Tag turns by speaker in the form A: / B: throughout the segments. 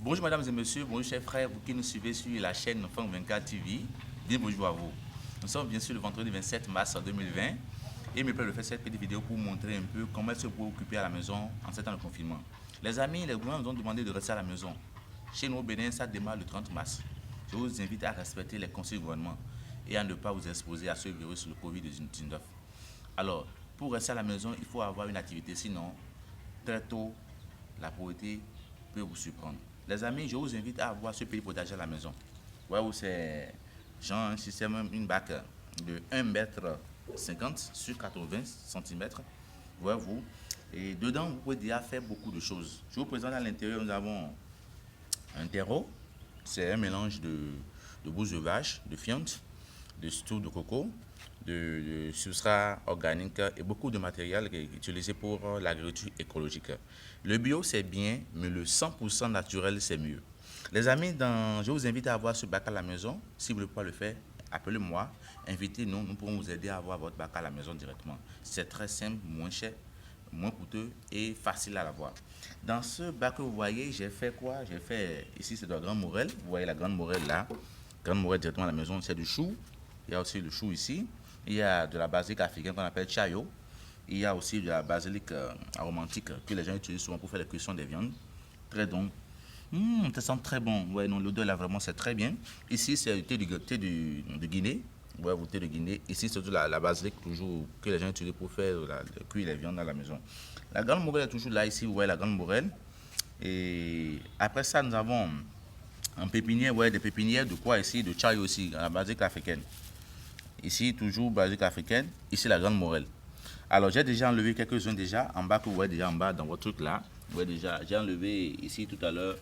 A: Bonjour mesdames et messieurs, bonjour chers frères, vous qui nous suivez sur la chaîne Fang 24 TV, bien bonjour à vous. Nous sommes bien sûr le vendredi 27 mars 2020 et il me plaît de faire cette petite vidéo pour vous montrer un peu comment se peut occuper à la maison en ces temps de confinement. Les amis, les gouvernements nous ont demandé de rester à la maison. Chez nous au Bénin, ça démarre le 30 mars. Je vous invite à respecter les conseils du gouvernement et à ne pas vous exposer à ce virus, le Covid-19. Alors, pour rester à la maison, il faut avoir une activité, sinon, très tôt, la pauvreté peut vous surprendre. Les amis, je vous invite à avoir ce petit potager à la maison. Ouais, où c'est genre un système, une bac de 1,50 m sur 80 cm. Ouais, vous. Et dedans, vous pouvez déjà faire beaucoup de choses. Je vous présente à l'intérieur, nous avons un terreau. C'est un mélange de bouse de vache, de fiente, de stoule de coco, de substrat organique et beaucoup de matériel utilisé pour l'agriculture écologique. Le bio, c'est bien, mais le 100% naturel, c'est mieux. Les amis, je vous invite à avoir ce bac à la maison. Si vous ne pouvez pas le faire, appelez-moi, invitez-nous, nous pourrons vous aider à avoir votre bac à la maison directement. C'est très simple, moins cher, moins coûteux et facile à l'avoir. Dans ce bac que vous voyez, j'ai fait quoi? J'ai fait, ici c'est de la grande morelle, vous voyez la grande morelle là, grande morelle directement à la maison, c'est du chou. Il y a aussi le chou ici. Il y a de la basilic africaine qu'on appelle chayo. Il y a aussi de la basilic aromatique que les gens utilisent souvent pour faire la cuisson des viandes. Très bon. Ça sent très bon. Ouais, non, l'odeur là vraiment c'est très bien. Ici c'est le thé de Guinée. Ouais, vous thé de Guinée. Ici c'est la basilic toujours que les gens utilisent pour faire cuire les viandes à la maison. La grande morelle est toujours là ici. Vous voyez la grande morelle. Et après ça nous avons en pépinière, ouais, des pépinières de quoi ici? De chayo aussi, la basilic africaine. Ici, toujours basilic africaine. Ici, la grande morelle. Alors, j'ai déjà enlevé quelques-uns déjà. En bas, que vous voyez déjà en bas dans votre truc là. Vous voyez déjà, j'ai enlevé ici tout à l'heure.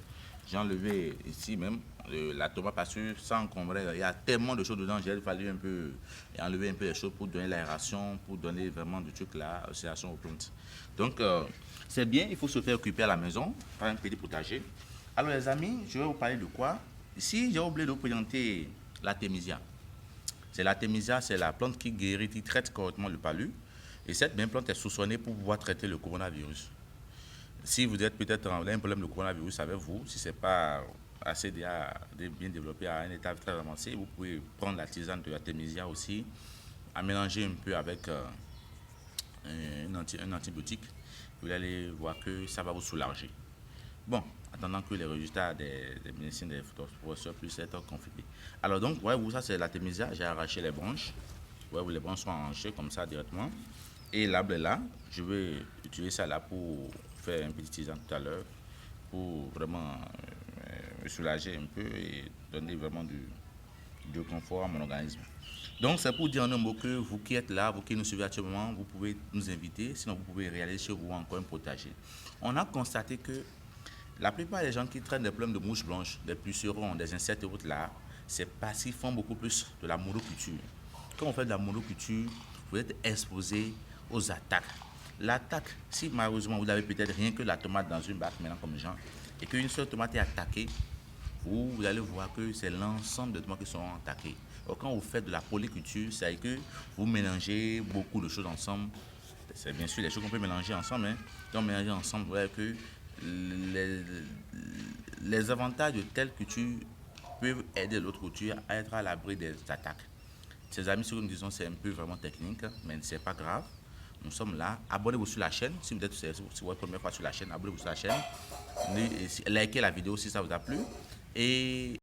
A: J'ai enlevé ici même la tomate parce que ça encombrait. Il y a tellement de choses dedans. J'ai fallu un peu enlever un peu les choses pour donner l'aération, pour donner vraiment du truc là, oscillation aux plantes. Donc, c'est bien, il faut se faire occuper à la maison par un petit potager. Alors, les amis, je vais vous parler de quoi? Ici, j'ai oublié de vous présenter l'artémisia. C'est l'artémisia, c'est la plante qui guérit, qui traite correctement le palu. Et cette même plante est soupçonnée pour pouvoir traiter le coronavirus. Si vous êtes peut-être en un problème de coronavirus avec vous, si ce n'est pas assez bien développé à un état très avancé, vous pouvez prendre la tisane de l'artémisia aussi, à mélanger un peu avec un antibiotique. Vous allez voir que ça va vous soulager. Bon, attendant que les résultats des médecines des professeurs puissent être confirmés. Alors donc, ouais, vous, ça c'est l'artémisia, j'ai arraché les branches. Ouais, les branches sont arrachées comme ça directement. Et l'arbre est là, je vais utiliser ça là pour faire un petit tisane tout à l'heure, pour vraiment me soulager un peu et donner vraiment du confort à mon organisme. Donc c'est pour dire en un mot que vous qui êtes là, vous qui nous suivez actuellement, vous pouvez nous inviter, sinon vous pouvez réaliser chez vous encore un potager. On a constaté que la plupart des gens qui traînent des problèmes de mouches blanches, des pucerons, des insectes et autres là, c'est parce qu'ils font beaucoup plus de la monoculture. Quand on fait de la monoculture, vous êtes exposé aux attaques. L'attaque, si malheureusement vous avez peut-être rien que la tomate dans une bac maintenant comme gens, et qu'une seule tomate est attaquée, vous allez voir que c'est l'ensemble des tomates qui sont attaquées. Alors, quand vous faites de la polyculture, c'est que vous mélangez beaucoup de choses ensemble. C'est bien sûr des choses qu'on peut mélanger ensemble. Quand on mélange ensemble, vous voyez que les avantages de telle culture peuvent aider l'autre culture à être à l'abri des attaques. Ces amis, ce que nous disons, c'est un peu vraiment technique, mais ce n'est pas grave. Nous sommes là. Abonnez-vous sur la chaîne. Si vous êtes c'est votre première fois sur la chaîne, abonnez-vous sur la chaîne. Likez la vidéo si ça vous a plu. Et